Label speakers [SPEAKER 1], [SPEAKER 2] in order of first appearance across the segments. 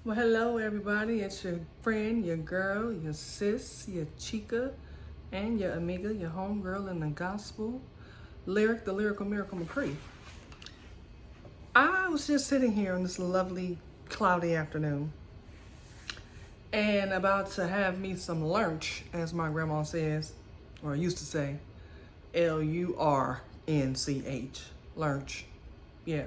[SPEAKER 1] Well, hello, everybody. It's your friend, your girl, your sis, your chica, and your amiga, your homegirl in the gospel, Lyric, the Lyrical Miracle McCree. I was just sitting here on this lovely, cloudy afternoon and about to have me some lunch, as my grandma says, or used to say, Lunch, lunch. Yeah.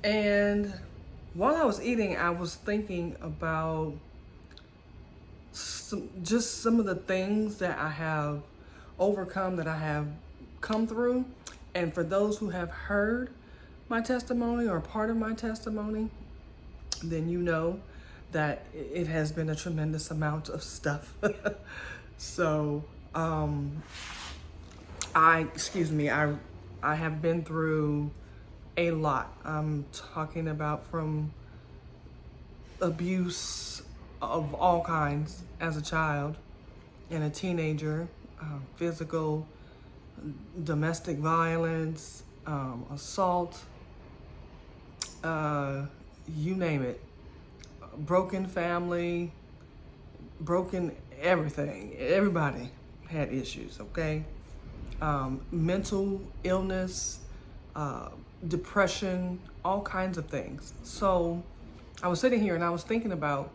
[SPEAKER 1] And while I was eating, I was thinking about some of the things that I have overcome, that I have come through. And for those who have heard my testimony or part of my testimony, then you know that it has been a tremendous amount of stuff. So, I have been through a lot. I'm talking about from abuse of all kinds as a child and a teenager, physical, domestic violence, assault, you name it. Broken family, broken everything. Everybody had issues, okay? Mental illness, depression, all kinds of things. So I was sitting here and I was thinking about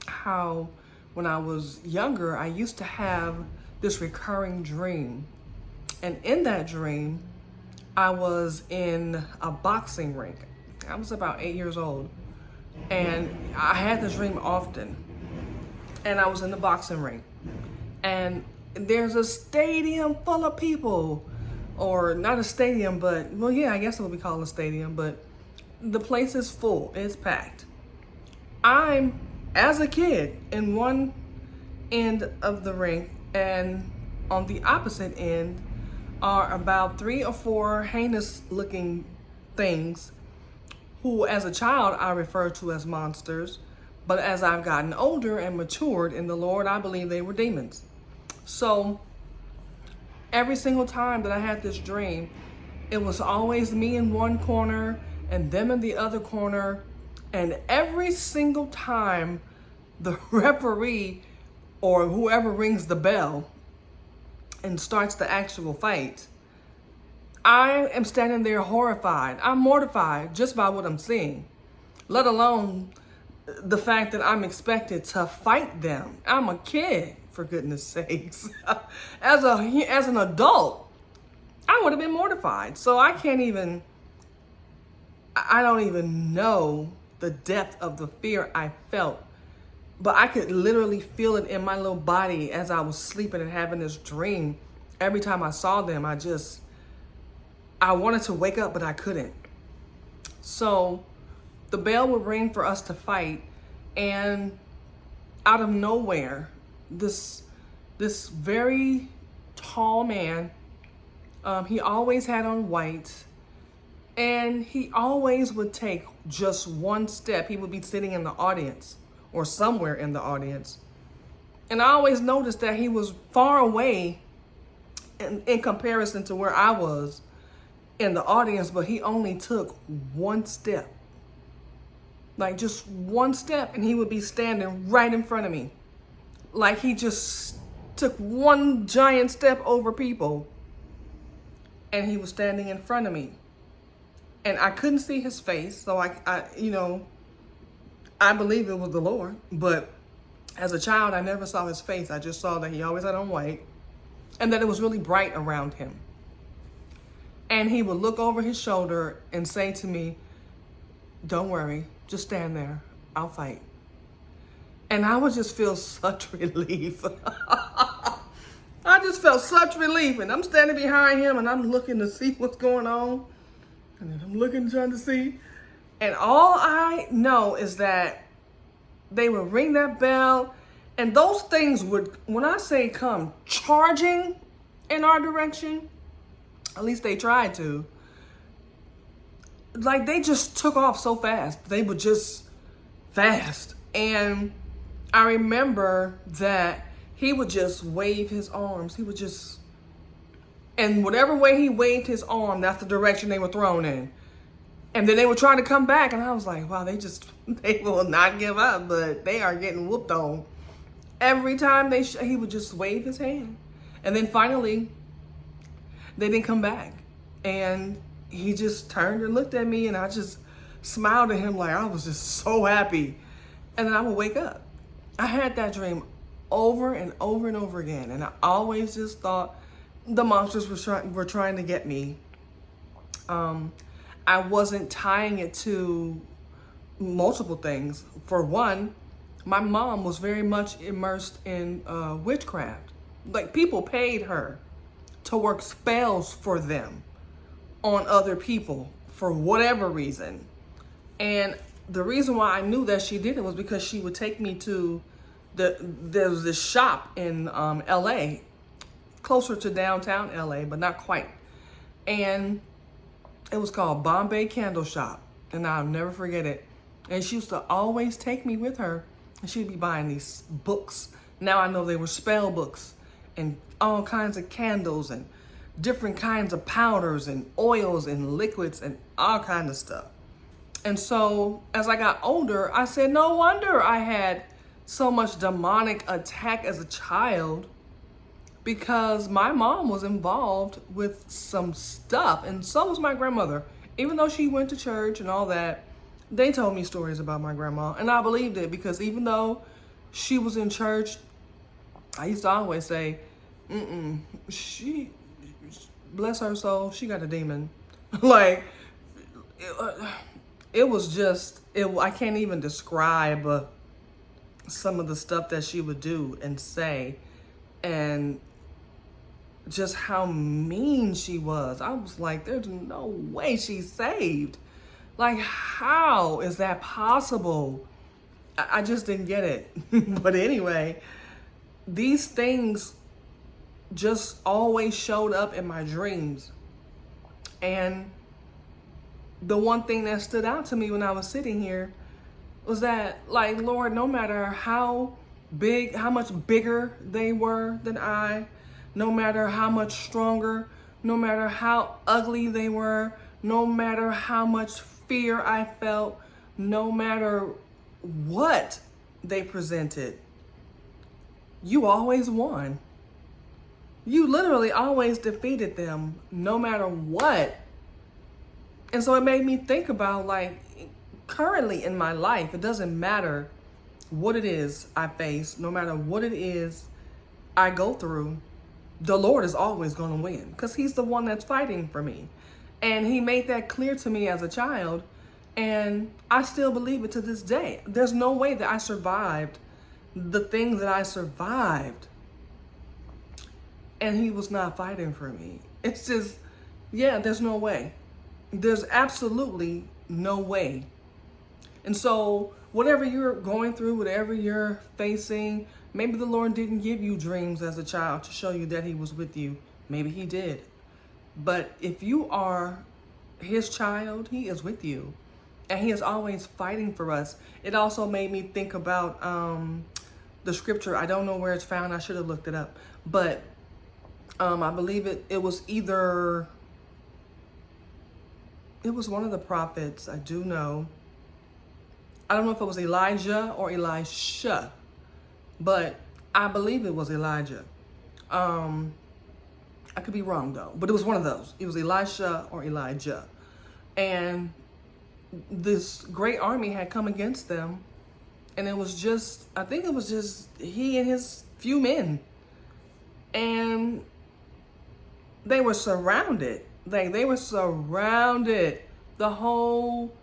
[SPEAKER 1] how when I was younger, I used to have this recurring dream. And in that dream, I was in a boxing rink. I was about 8 years old. And I had this dream often. And I was in the boxing ring. And there's a stadium full of people. Or not a stadium, but, well, yeah, I guess it would be called a stadium, but the place is full, it's packed. I'm, as a kid, in one end of the ring, and on the opposite end are about 3 or 4 heinous looking things who, as a child, I referred to as monsters, but as I've gotten older and matured in the Lord, I believe they were demons. So, every single time that I had this dream, it was always me in one corner and them in the other corner. And every single time the referee or whoever rings the bell and starts the actual fight, I am standing there horrified. I'm mortified just by what I'm seeing, let alone the fact that I'm expected to fight them. I'm a kid, for goodness sakes. As an adult, I would have been mortified. So I don't even know the depth of the fear I felt. But I could literally feel it in my little body as I was sleeping and having this dream. Every time I saw them, I wanted to wake up, but I couldn't. So the bell would ring for us to fight, and out of nowhere, this very tall man, he always had on white, and he always would take just one step. He would be sitting in the audience or somewhere in the audience, and I always noticed that he was far away in comparison to where I was in the audience, but he only took one step. Like just one step, and he would be standing right in front of me. Like he just took one giant step over people, and he was standing in front of me. And I couldn't see his face, so I believe it was the Lord. But as a child, I never saw his face. I just saw that he always had on white, and that it was really bright around him. And he would look over his shoulder and say to me, "Don't worry, just stand there. I'll fight." And I would just feel such relief. I just felt such relief. And I'm standing behind him and I'm looking to see what's going on. And then I'm looking, trying to see. And all I know is that they would ring that bell. And those things would, when I say come charging in our direction, at least they tried to, like they just took off so fast. They were just fast. And I remember that he would just wave his arms. He would just, and whatever way he waved his arm, that's the direction they were thrown in. And then they were trying to come back, and I was like, wow, they will not give up, but they are getting whooped on. Every time he would just wave his hand. And then finally, they didn't come back. And he just turned and looked at me, and I just smiled at him like I was just so happy. And then I would wake up. I had that dream over and over and over again. And I always just thought the monsters were trying to get me. I wasn't tying it to multiple things. For one, my mom was very much immersed in witchcraft. Like, people paid her to work spells for them on other people for whatever reason. And the reason why I knew that she did it was because she would take me to there was this shop in LA, closer to downtown LA, but not quite. And it was called Bombay Candle Shop. And I'll never forget it. And she used to always take me with her. And she'd be buying these books. Now I know they were spell books. And all kinds of candles. And different kinds of powders. And oils and liquids. And all kinds of stuff. And so as I got older, I said, no wonder I had so much demonic attack as a child. Because my mom was involved with some stuff, and so was my grandmother. Even though she went to church and all that, they told me stories about my grandma, and I believed it because even though she was in church, I used to always say, she, bless her soul, she got a demon. Like, it was just, I can't even describe some of the stuff that she would do and say, and just how mean she was. I was like, there's no way she's saved. Like, how is that possible? I just didn't get it. But anyway, these things just always showed up in my dreams. And the one thing that stood out to me when I was sitting here was that, like, Lord, no matter how much bigger they were than I, no matter how much stronger, no matter how ugly they were, no matter how much fear I felt, no matter what they presented, you always won. You literally always defeated them, no matter what. And so it made me think about, like, currently in my life, it doesn't matter what it is I face, no matter what it is I go through, the Lord is always going to win because he's the one that's fighting for me. And he made that clear to me as a child. And I still believe it to this day. There's no way that I survived the things that I survived and he was not fighting for me. It's just, yeah, there's no way. There's absolutely no way. And so whatever you're going through, whatever you're facing, maybe the Lord didn't give you dreams as a child to show you that he was with you. Maybe he did. But if you are his child, he is with you. And he is always fighting for us. It also made me think about the scripture. I don't know where it's found. I should have looked it up. But I believe it was either, it was one of the prophets. I do know. I don't know if it was Elijah or Elisha. But I believe it was Elijah. I could be wrong though, but it was one of those. It was Elisha or Elijah. And this great army had come against them. And it was just, I think it was just he and his few men. And they were surrounded. They were surrounded. The whole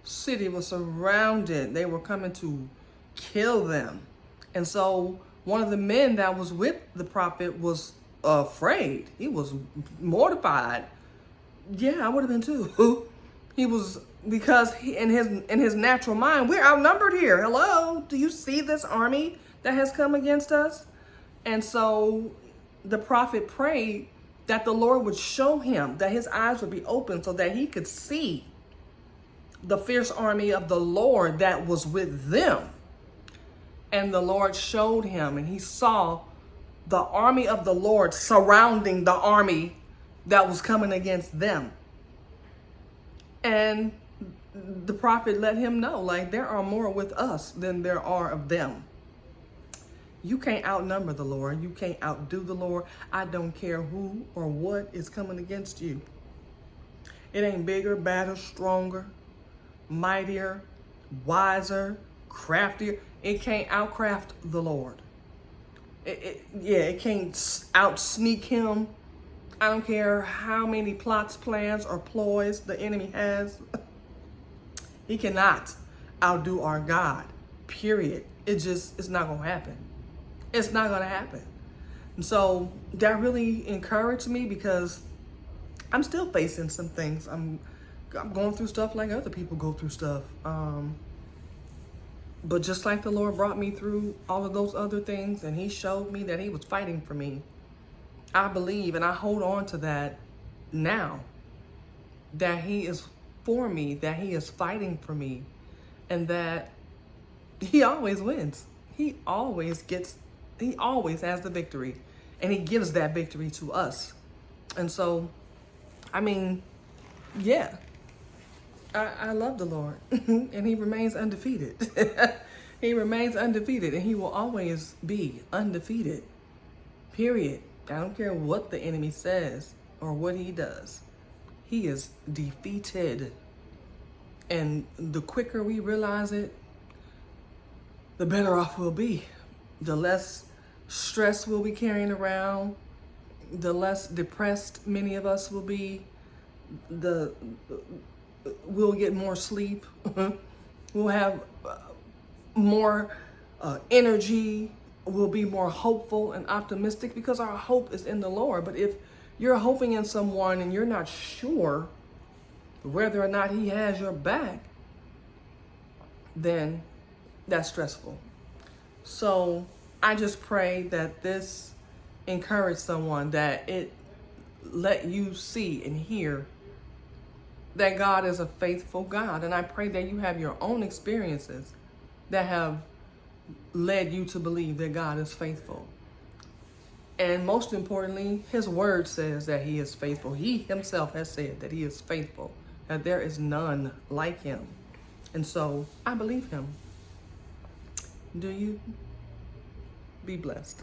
[SPEAKER 1] city was surrounded. They were coming to kill them. And so one of the men that was with the prophet was afraid. He was mortified. Yeah, I would have been too. He was, because in his natural mind, we're outnumbered here. Hello, do you see this army that has come against us? And so the prophet prayed that the Lord would show him, that his eyes would be open so that he could see the fierce army of the Lord that was with them. And the Lord showed him, and he saw the army of the Lord surrounding the army that was coming against them. And the prophet let him know, like, there are more with us than there are of them. You can't outnumber the Lord. You can't outdo the Lord. I don't care who or what is coming against you. It ain't bigger, badder, stronger, mightier, wiser, craftier. It can't outcraft the Lord. It can't out sneak him. I don't care how many plots, plans, or ploys the enemy has. He cannot outdo our God, period. It's not going to happen. It's not going to happen. And so that really encouraged me, because I'm still facing some things. I'm going through stuff like other people go through stuff. But just like the Lord brought me through all of those other things, and he showed me that he was fighting for me, I believe and I hold on to that now, that he is for me, that he is fighting for me, and that he always wins. He always has the victory, and he gives that victory to us. And so, I mean, yeah, I love the Lord, and he remains undefeated. He remains undefeated, and he will always be undefeated, period. I don't care what the enemy says or what he does. He is defeated. And the quicker we realize it, the better off we'll be. The less stress we'll be carrying around, the less depressed many of us will be, we'll get more sleep. We'll have more energy. We'll be more hopeful and optimistic, because our hope is in the Lord. But if you're hoping in someone and you're not sure whether or not he has your back, then that's stressful. So I just pray that this encourage someone, that it let you see and hear that God is a faithful God. And I pray that you have your own experiences that have led you to believe that God is faithful. And most importantly, his word says that he is faithful. He himself has said that he is faithful, that there is none like him. And so I believe him. Do you? Be blessed.